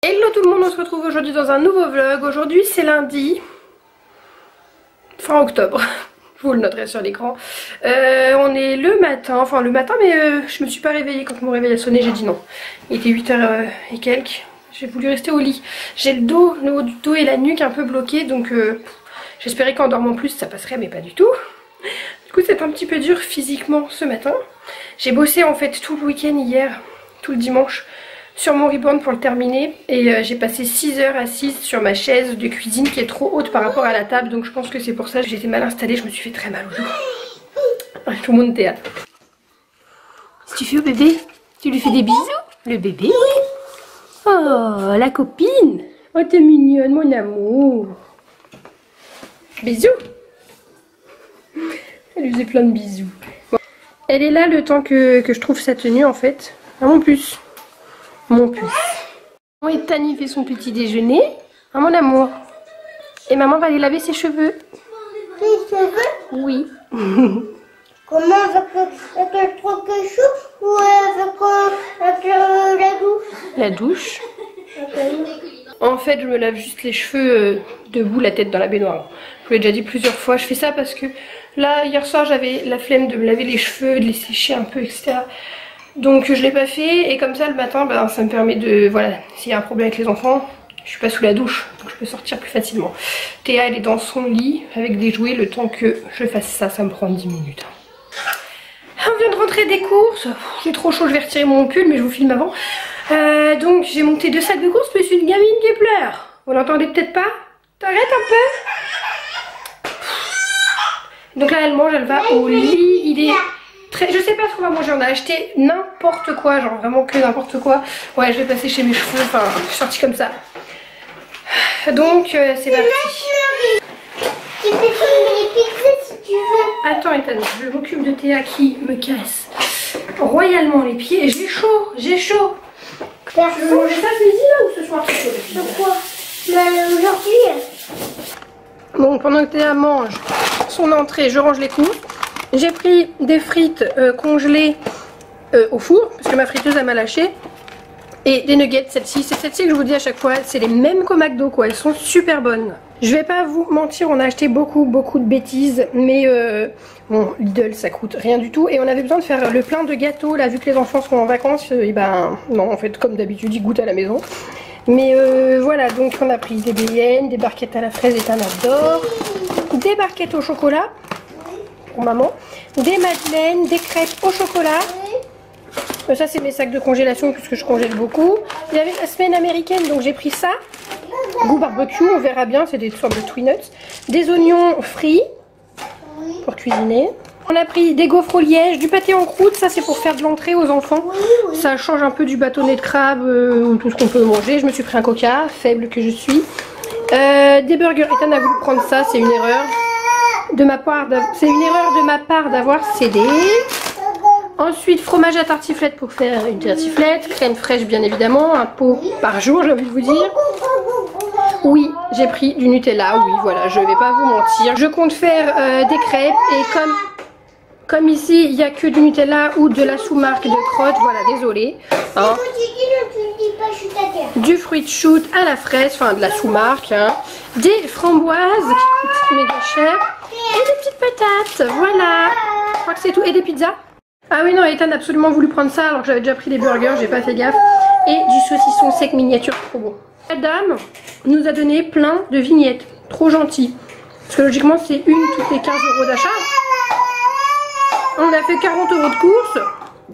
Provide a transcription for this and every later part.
Hello tout le monde, on se retrouve aujourd'hui dans un nouveau vlog. Aujourd'hui c'est lundi, fin octobre, je vous le noterai sur l'écran. On est le matin, mais je me suis pas réveillée quand mon réveil a sonné, j'ai dit non. Il était 8h et quelques, j'ai voulu rester au lit. J'ai le haut du dos et la nuque un peu bloqués, donc j'espérais qu'en dormant plus ça passerait, mais pas du tout. Du coup c'est un petit peu dur physiquement ce matin. J'ai bossé en fait tout le week-end hier, tout le dimanche, sur mon reborn pour le terminer, et j'ai passé 6 heures assise sur ma chaise de cuisine qui est trop haute par rapport à la table, donc je pense que c'est pour ça que j'étais mal installée, je me suis fait très mal au dos. Tout le monde théâtre. Si tu fais au bébé, tu lui fais des bisous? Le bébé? Oh, la copine! Oh, t'es mignonne, mon amour! Bisous! Elle lui faisait plein de bisous. Bon. Elle est là le temps que je trouve sa tenue en fait. Ah, mon puce. Mon puce. Et Tani fait son petit déjeuner. Ah, mon amour. Et maman va aller laver ses cheveux. Les cheveux? Oui. Comment? Avec le truc chaud ou avec la douche? La douche. En fait, je me lave juste les cheveux debout, la tête dans la baignoire. Je vous l'ai déjà dit plusieurs fois. Je fais ça parce que là, hier soir, j'avais la flemme de me laver les cheveux, de les sécher un peu, etc. Donc je l'ai pas fait, et comme ça le matin ben, ça me permet de, voilà, s'il y a un problème avec les enfants, je suis pas sous la douche, donc je peux sortir plus facilement. Théa elle est dans son lit avec des jouets, le temps que je fasse ça, ça me prend 10 minutes. On vient de rentrer des courses, j'ai trop chaud, je vais retirer mon pull mais je vous filme avant. Donc j'ai monté 2 sacs de courses, mais c'est une gamine qui pleure. Vous l'entendez peut-être pas? T'arrêtes un peu? Donc là elle mange, elle va au lit, il est... Je sais pas ce qu'on va manger, on a acheté n'importe quoi, genre vraiment que n'importe quoi. Ouais, je vais passer chez mes cheveux, enfin, je suis sortie comme ça. Donc, c'est parti. Tu peux faire les pizzas si tu veux. Attends, Ethan, je m'occupe de Théa qui me casse royalement les pieds. Et j'ai chaud, j'ai chaud. Tu veux manger ça ce midi là ou ce soir? Pourquoi? Aujourd'hui. Bon, pendant que Théa mange son entrée, je range les courses. J'ai pris des frites congelées au four, parce que ma friteuse elle m'a lâché. Et des nuggets, celle-ci. C'est celle-ci que je vous dis à chaque fois, c'est les mêmes qu'au McDo quoi, elles sont super bonnes. Je vais pas vous mentir, on a acheté beaucoup de bêtises, mais bon, Lidl ça coûte rien du tout. Et on avait besoin de faire le plein de gâteaux, là vu que les enfants sont en vacances, et ben non en fait comme d'habitude ils goûtent à la maison. Mais voilà, donc on a pris des béyennes, des barquettes à la fraise, et t'en adore, des barquettes au chocolat pour maman, des madeleines, des crêpes au chocolat. Ça c'est mes sacs de congélation puisque je congèle beaucoup. Il y avait la semaine américaine donc j'ai pris ça, goût barbecue, on verra bien, c'est des sortes de Twinuts. Des oignons frits pour cuisiner. On a pris des gaufres au liège, du pâté en croûte, ça c'est pour faire de l'entrée aux enfants. Ça change un peu du bâtonnet de crabe ou tout ce qu'on peut manger. Je me suis pris un coca, faible que je suis. Des burgers, Ethan a voulu prendre ça, c'est une erreur. C'est une erreur de ma part d'avoir cédé. Ensuite fromage à tartiflette pour faire une tartiflette, crème fraîche bien évidemment, un pot par jour j'ai envie de vous dire. Oui j'ai pris du Nutella, oui voilà, je vais pas vous mentir. Je compte faire des crêpes, et comme ici il n'y a que du Nutella ou de la sous-marque de crotte, voilà désolé. Hein. Du fruit de shoot à la fraise, enfin de la sous-marque, hein. Des framboises qui coûtent méga cher, et des petites patates, voilà. Je crois que c'est tout, et des pizzas. Ah oui non, Ethan a absolument voulu prendre ça alors que j'avais déjà pris les burgers, j'ai pas fait gaffe. Et du saucisson sec miniature, trop bon. La dame nous a donné plein de vignettes, trop gentil. Parce que logiquement c'est une toutes les 15 € d'achat. On a fait 40 € de courses.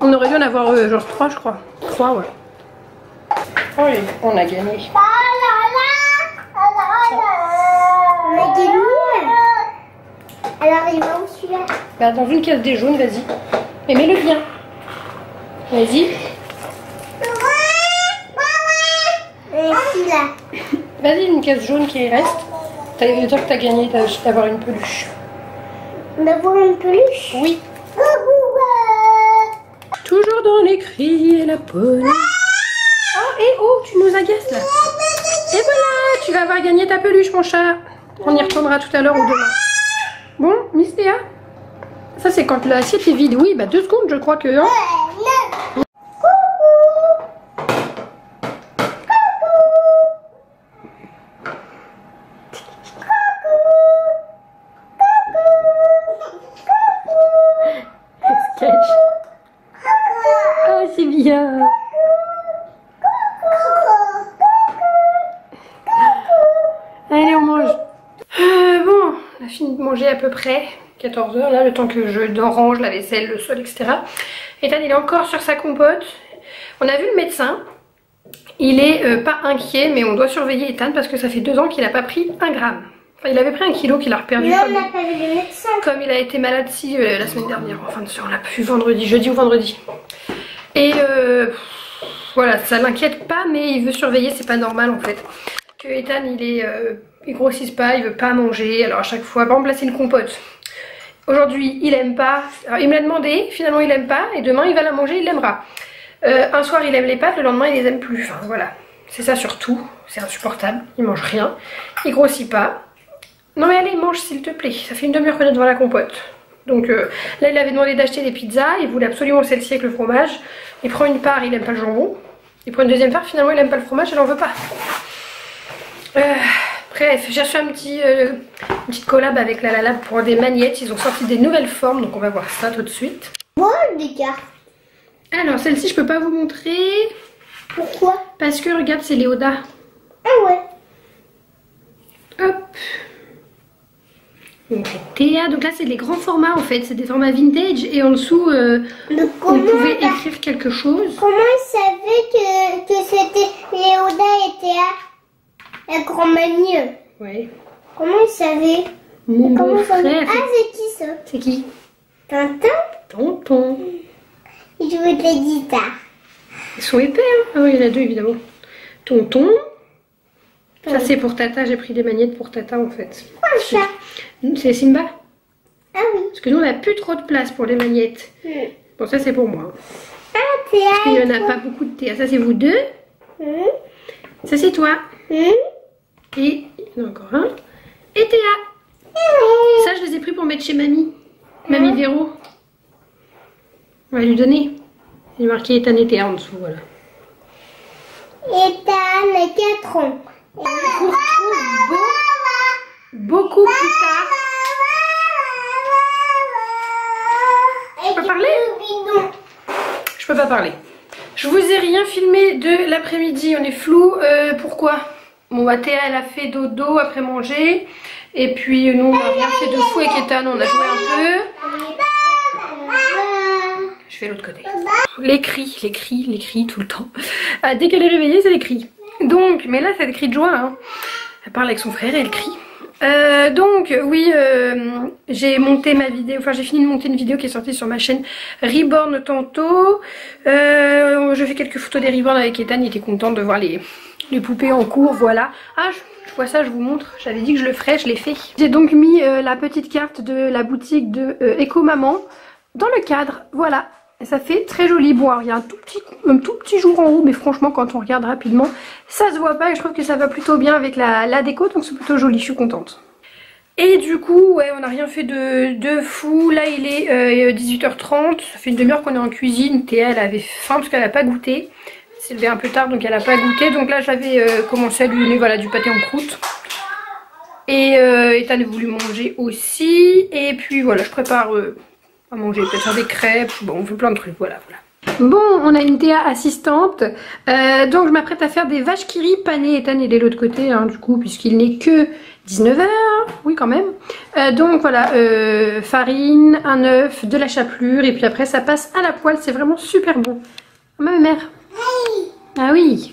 On aurait dû en avoir genre 3 je crois. 3 ouais. Oh oui, on a gagné. On a gagné. Alors il va où celui-là? Bah dans une caisse des jaunes, vas-y. Et mets-le bien. Vas-y. Vas-y, une caisse jaune qui reste. Le temps que t'as gagné d'avoir une peluche. D'avoir une peluche? Oui. Toujours dans les cris et la police. Oh, et oh, tu nous agaces là. Et voilà, tu vas avoir gagné ta peluche, mon chat. On y retournera tout à l'heure ou demain. Bon, Miss Théa? Ça, c'est quand l'assiette est vide. Oui, bah 2 secondes, je crois que... Hein. fini de manger à peu près 14 h là, le temps que je range la vaisselle, le sol, etc. Ethan il est encore sur sa compote. On a vu le médecin. Il est pas inquiet, mais on doit surveiller Ethan parce que ça fait 2 ans qu'il n'a pas pris 1 gramme. Enfin, il avait pris 1 kilo qu'il a reperdu. Mais on n'a pas vu le médecin. Comme il a été malade la semaine dernière. Enfin, on l'a pu vendredi, jeudi ou vendredi. Et voilà, ça l'inquiète pas, mais il veut surveiller, c'est pas normal en fait. Que Ethan il grossisse pas, il veut pas manger. Alors à chaque fois, par exemple là c'est une compote. Aujourd'hui il aime pas. Alors, il me l'a demandé, finalement il aime pas, et demain il va la manger, il l'aimera. Un soir il aime les pâtes, le lendemain il les aime plus. Enfin voilà, c'est ça surtout, c'est insupportable. Il mange rien, il grossit pas. Non mais allez, mange s'il te plaît, ça fait une demi-heure qu'on est devant la compote. Donc là il avait demandé d'acheter des pizzas, il voulait absolument celle-ci avec le fromage. Il prend une part, il aime pas le jambon. Il prend une deuxième part, finalement il aime pas le fromage, elle en veut pas. Bref, j'ai acheté une petite collab avec La Lab pour des magnettes. Ils ont sorti des nouvelles formes, donc on va voir ça tout de suite. Moi, des cartes. Alors celle-ci je peux pas vous montrer. Pourquoi? Parce que regarde, c'est Léoda. Ah ouais. Hop. Donc Théa, donc là c'est les grands formats en fait, c'est des formats vintage et en dessous on pouvait écrire quelque chose. Comment il savait que c'était Léoda et Théa, la grand-manie? Ouais. Comment il savait? Mon beau-frère. Ah, c'est qui ça? C'est qui? Tintin? Tonton. Il jouait de la guitare. Ils sont épais hein. Ah oui, il y en a 2 évidemment. Tonton. Ça c'est pour Tata, j'ai pris des magnettes pour Tata en fait. Quoi ça? C'est Simba. Ah oui. Parce que nous on n'a plus trop de place pour les magnettes. Bon ça c'est pour moi. Ah Théa. Parce qu'il n'y en a pas beaucoup de Théa. Ça c'est vous deux. Ça c'est toi. Et il y en a encore un. Et Théa. Ça je les ai pris pour mettre chez mamie. Mamie Véro. On va lui donner. Il est marqué Ethan et Théa en dessous, voilà. Ethan a 4 ans. On vous retrouve beaucoup plus tard. Je peux parler? Je peux pas parler. Je vous ai rien filmé de l'après-midi, on est flou. Pourquoi? Bon bah Théa elle a fait dodo après manger. Et puis nous on a rien fait de fou avec Ethan, on a joué un peu. Je fais l'autre côté. Les cris tout le temps. Dès qu'elle est réveillée c'est les cris. Donc, mais là c'est des cris de joie hein. Elle parle avec son frère et elle crie. Donc oui, j'ai monté ma vidéo, enfin j'ai fini de monter une vidéo qui est sortie sur ma chaîne Reborn tantôt. Je fais quelques photos des Reborn avec Ethan, il était content de voir les poupées en cours, voilà. Ah, je vois ça, je vous montre, j'avais dit que je le ferais, je l'ai fait. J'ai donc mis la petite carte de la boutique de Eco Maman dans le cadre, voilà. Et ça fait très joli. Bon, alors il y a un tout petit jour en haut, mais franchement quand on regarde rapidement, ça se voit pas et je trouve que ça va plutôt bien avec la déco, donc c'est plutôt joli, je suis contente. Et du coup, ouais, on n'a rien fait de fou. Là il est 18h30, ça fait une demi-heure qu'on est en cuisine. Théa elle avait faim parce qu'elle n'a pas goûté. Elle s'est levée un peu tard donc elle n'a pas goûté. Donc là j'avais commencé à lui donner voilà, du pâté en croûte. Et Ethan a voulu manger aussi. Et puis voilà, je prépare... à manger, peut-être faire des crêpes, bon on fait plein de trucs, voilà. Bon, on a une Théa assistante, donc je m'apprête à faire des vaches qui rient panées. Ethan il est de l'autre côté hein, du coup, puisqu'il n'est que 19 h, oui quand même. Donc voilà, farine, un œuf, de la chapelure, et puis après ça passe à la poêle, c'est vraiment super bon. Ma mère. Ah oui.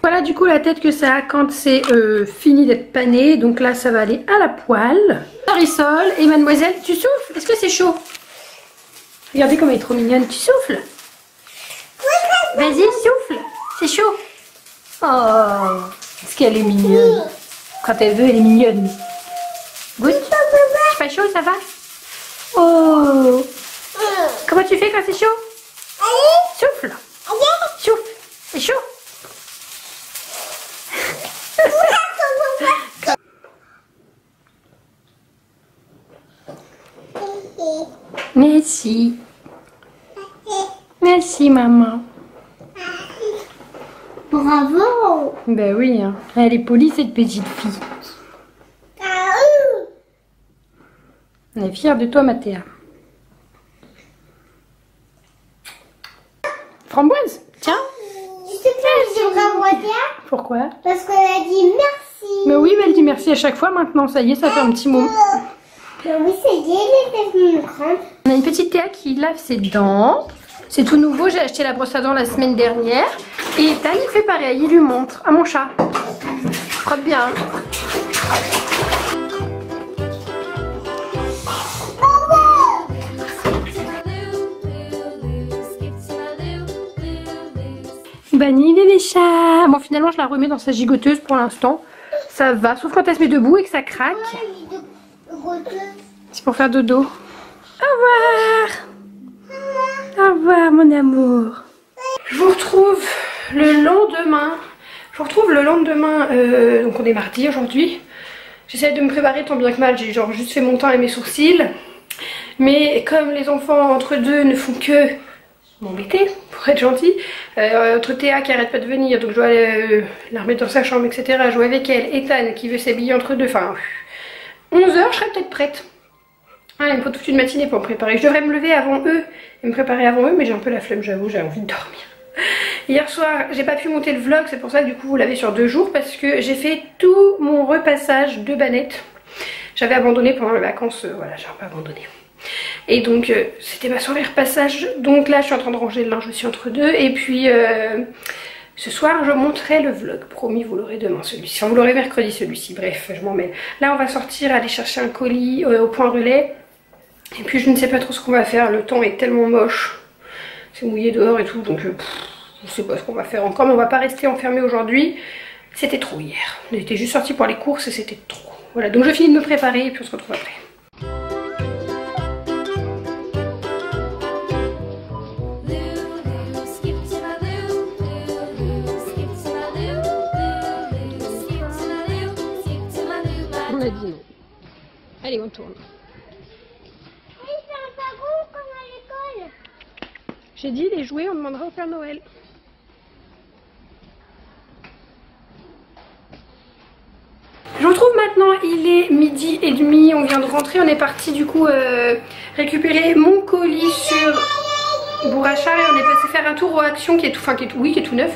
Voilà du coup la tête que ça a quand c'est fini d'être pané. Donc là ça va aller à la poêle. Marisol et mademoiselle, tu souffles? Est-ce que c'est chaud? Regardez comme elle est trop mignonne. Tu souffles? Vas-y souffle. C'est chaud. Oh, est-ce qu'elle est mignonne? Quand elle veut elle est mignonne. Goûte. C'est pas chaud, ça va? Oh. Comment tu fais quand c'est chaud? Souffle. Souffle. C'est chaud. Merci. Merci maman. Bravo. Ben oui, hein. Elle est polie cette petite fille. On est fiers de toi Mathéa. Framboise, tiens. Tu sais pas, je bravo à Théa. Pourquoi? Parce qu'elle a dit merci. Mais oui, mais elle dit merci à chaque fois maintenant, ça y est, ça fait un petit mot. Oui, c'est bien, il est grande. On a une petite Théa qui lave ses dents. C'est tout nouveau, j'ai acheté la brosse à dents la semaine dernière. Et Ethan, il fait pareil, il lui montre à mon chat. Frotte bien. Banni bébé chat. Bon, finalement je la remets dans sa gigoteuse pour l'instant. Ça va, sauf quand elle se met debout et que ça craque. C'est pour faire dodo. Au revoir. Au revoir mon amour. Je vous retrouve le lendemain. Donc on est mardi aujourd'hui. J'essaie de me préparer tant bien que mal. J'ai genre juste fait mon teint et mes sourcils. Mais comme les enfants entre deux ne font que m'embêter, pour être gentil, entre Théa qui arrête pas de venir, donc je dois la remettre dans sa chambre, etc. Jouer avec elle, Ethan qui veut s'habiller entre deux, enfin 11h je serai peut-être prête. Ah, il me faut toute une matinée pour me préparer. Je devrais me lever avant eux et me préparer avant eux, mais j'ai un peu la flemme, j'avoue, j'ai envie de dormir. Hier soir j'ai pas pu monter le vlog, c'est pour ça que du coup vous l'avez sur 2 jours, parce que j'ai fait tout mon repassage de bannettes. J'avais abandonné pendant les vacances, voilà, j'ai un peu abandonné. Et donc c'était ma soirée repassage. Donc là je suis en train de ranger le linge aussi entre deux. Et puis ce soir je monterai le vlog. Promis, vous l'aurez demain celui-ci. Enfin vous l'aurez mercredi celui-ci. Bref, je m'en mêle. Là on va sortir, aller chercher un colis au point relais. Et puis je ne sais pas trop ce qu'on va faire. Le temps est tellement moche. C'est mouillé dehors et tout. Donc je ne sais pas ce qu'on va faire encore. Mais on va pas rester enfermé aujourd'hui. C'était trop hier. On était juste sortis pour les courses et c'était trop. Voilà, donc je finis de me préparer et puis on se retrouve après. On a dit non. Allez, on tourne. Oui, c'est un wagon comme à l'école. J'ai dit les jouets, on demandera au Père Noël. Je vous retrouve maintenant, il est 12h30, on vient de rentrer, on est parti du coup récupérer mon colis sur Bourrachard et on est passé faire un tour au Action qui est tout neuf,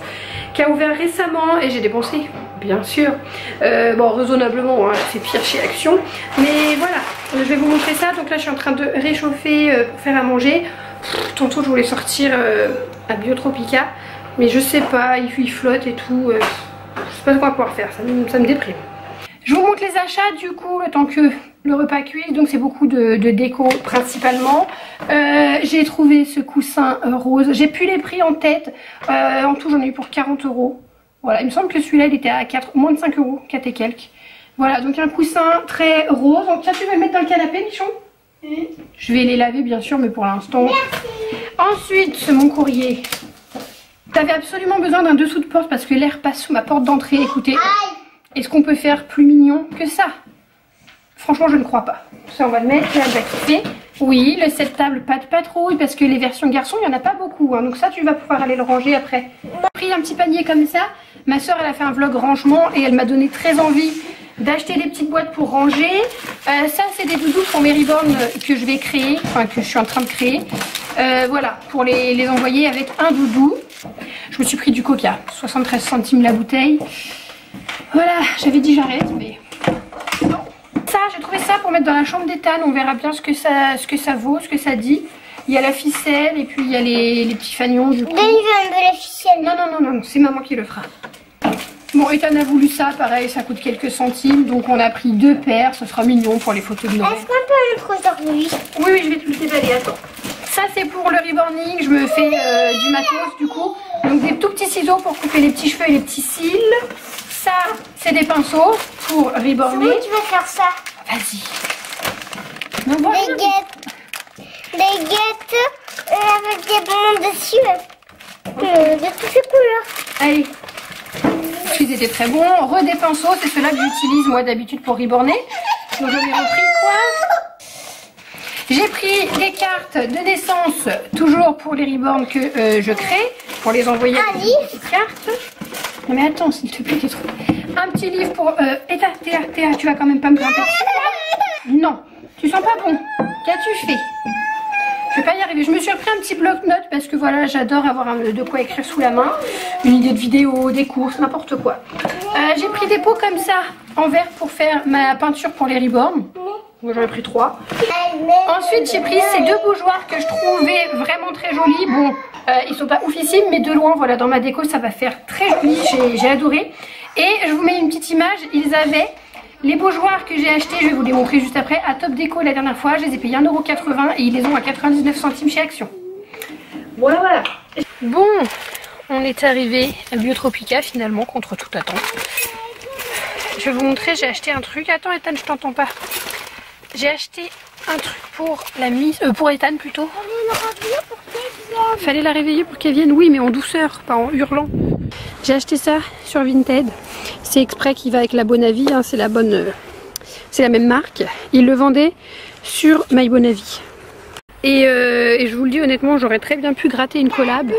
qui a ouvert récemment et j'ai dépensé, bien sûr, bon raisonnablement, hein, c'est pire chez Action, mais voilà, je vais vous montrer ça. Donc là je suis en train de réchauffer pour faire à manger. Tantôt je voulais sortir à Biotropica, mais je sais pas, il flotte et tout, je sais pas ce qu'on va pouvoir faire, ça me déprime. Je vous montre les achats du coup, le temps que le repas cuise. Donc c'est beaucoup de déco principalement. J'ai trouvé ce coussin rose. J'ai plus les prix en tête. En tout j'en ai eu pour 40 €. Voilà, il me semble que celui-là il était à moins de 5 €, 4 et quelques. Voilà, donc un coussin très rose. Donc tiens, tu veux le mettre dans le canapé, Michon? Je vais les laver bien sûr, mais pour l'instant. Ensuite, mon courrier. T'avais absolument besoin d'un dessous de porte parce que l'air passe sous ma porte d'entrée. Écoutez. Est-ce qu'on peut faire plus mignon que ça? Franchement, je ne crois pas. Ça, on va le mettre. Là, va kiffer. Oui, le set table, pas de patrouille, parce que les versions garçons, il n'y en a pas beaucoup. Hein. Donc ça, tu vas pouvoir aller le ranger après. J'ai pris un petit panier comme ça. Ma soeur, elle a fait un vlog rangement et elle m'a donné très envie d'acheter des petites boîtes pour ranger. Ça, c'est des doudous pour mes reborn que je vais créer, enfin que je suis en train de créer. Voilà, pour les envoyer avec un doudou. Je me suis pris du Coca, 73 centimes la bouteille. Voilà, j'avais dit j'arrête, mais bon. Ça, j'ai trouvé ça pour mettre dans la chambre d'Ethan. On verra bien ce que ça vaut, ce que ça dit. Il y a la ficelle et puis il y a les petits fanions du coup. Donne-lui un peu la ficelle. Non, c'est maman qui le fera. Bon, Ethan a voulu ça, pareil, ça coûte quelques centimes. Donc on a pris 2 paires, ce sera mignon pour les photos de Noël. Est-ce qu'on peut le prendre aujourd'hui? Oui, je vais te le déballer, attends. Ça c'est pour le reborning, je me fais du matos du coup. Donc des tout petits ciseaux pour couper les petits cheveux et les petits cils. Ça, c'est des pinceaux pour reborner. Comment tu vas faire ça? Vas-y. Des guettes avec des bonbons dessus. De toutes les couleurs. Allez. Ils étaient très bons. Des pinceaux, c'est ceux-là que j'utilise moi d'habitude pour reborner. Donc j'en ai repris quoi? J'ai pris des cartes de naissance, toujours pour les reborns que je crée, pour les envoyer avec des petites cartes. Non mais attends, s'il te plaît, t'es trop... Un petit livre pour... Théa, tu vas quand même pas me grimper dessus? Non, tu sens pas bon. Qu'as-tu fait? Je vais pas y arriver. Je me suis repris un petit bloc-notes parce que voilà, j'adore avoir de quoi écrire sous la main. Une idée de vidéo, des courses, n'importe quoi. J'ai pris des pots comme ça en verre pour faire ma peinture pour les reborn. J'en ai pris 3. Ensuite, j'ai pris ces 2 bougeoirs que je trouvais vraiment très jolis. Bon, ils sont pas oufissimes, mais de loin, voilà, dans ma déco, ça va faire très joli. J'ai adoré. Et je vous mets une petite image. Ils avaient les bougeoirs que j'ai achetés, je vais vous les montrer juste après, à Top Déco la dernière fois. Je les ai payés 1,80 € et ils les ont à 99 centimes chez Action. Voilà, voilà. Bon, on est arrivé à Biotropica finalement, contre toute attente. Je vais vous montrer, j'ai acheté un truc. Attends, Ethan, je t'entends pas. J'ai acheté un truc pour la mise, pour Ethan plutôt. Fallait la réveiller pour qu'elle vienne, oui, mais en douceur, pas en hurlant. J'ai acheté ça sur Vinted. C'est exprès qui va avec la Bonavie, hein, c'est la bonne, c'est la même marque. Ils le vendaient sur My Bonavie. Et je vous le dis honnêtement, j'aurais très bien pu gratter une collab.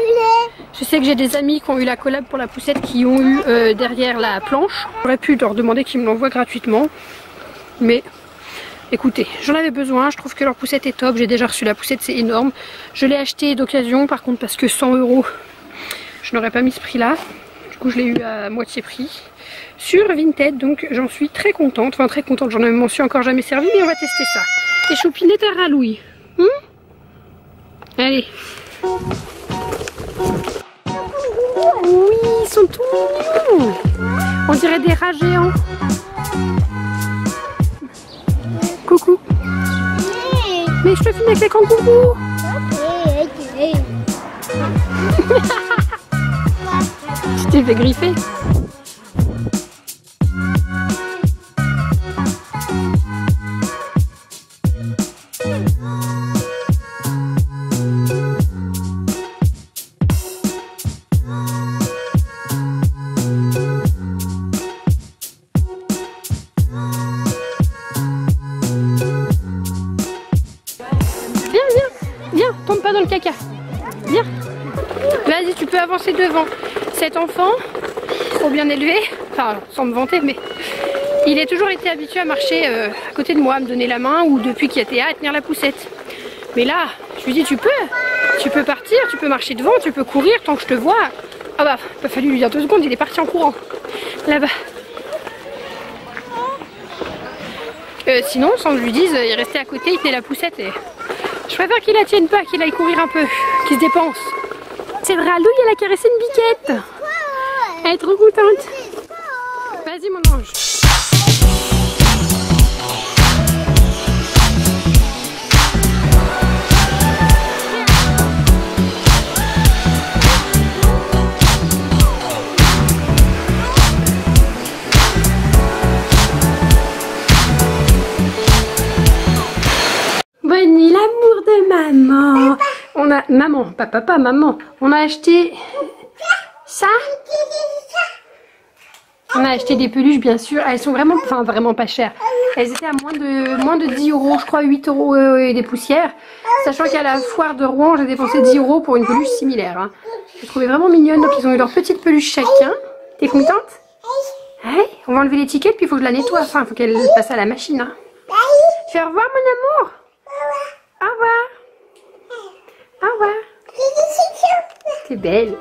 Je sais que j'ai des amis qui ont eu la collab pour la poussette, qui ont eu derrière la planche. J'aurais pu leur demander qu'ils me l'envoient gratuitement. Mais écoutez, j'en avais besoin, je trouve que leur poussette est top. J'ai déjà reçu la poussette, c'est énorme. Je l'ai acheté d'occasion par contre parce que 100 €, je n'aurais pas mis ce prix là. Du coup je l'ai eu à moitié prix sur Vinted, donc j'en suis très contente. Enfin très contente, m'en suis encore jamais servi, mais on va tester ça. Et Choupinette à Ralouille. Allez. Oui, ils sont tout mignons. On dirait des rats géants. Coucou. Mais je te filme avec les kangourous. Tu t'es fait griffer. Viens, tombe pas dans le caca. Viens. Vas-y, tu peux avancer devant. Cet enfant, trop bien élevé, enfin sans me vanter, mais il a toujours été habitué à marcher à côté de moi, à me donner la main, ou depuis qu'il était à tenir la poussette. Mais là, je lui dis tu peux partir, tu peux marcher devant, tu peux courir tant que je te vois. Ah bah, il a fallu lui dire 2 secondes, il est parti en courant. Là-bas. Sinon, sans que je lui dise, il restait à côté, il tenait la poussette et... Je préfère qu'il la tienne pas, qu'il aille courir un peu, qu'il se dépense. C'est vrai, Louis, elle a caressé une biquette. Elle est trop contente. Vas-y mon ange. Bonnie, l'amour de maman. On a maman, pas papa, maman. On a acheté ça. On a acheté des peluches bien sûr. Elles sont vraiment, enfin vraiment pas chères. Elles étaient à moins de 10 €, je crois 8 € et des poussières. Sachant qu'à la foire de Rouen, j'ai dépensé 10 € pour une peluche similaire. Hein. Je les trouvais vraiment mignonne. Donc ils ont eu leur petite peluche chacun. T'es contente? Ouais. On va enlever l'étiquette puis il faut que je la nettoie. Enfin, il faut qu'elle passe à la machine. Hein. Fais au revoir mon amour. Au revoir. Au revoir. T'es belle.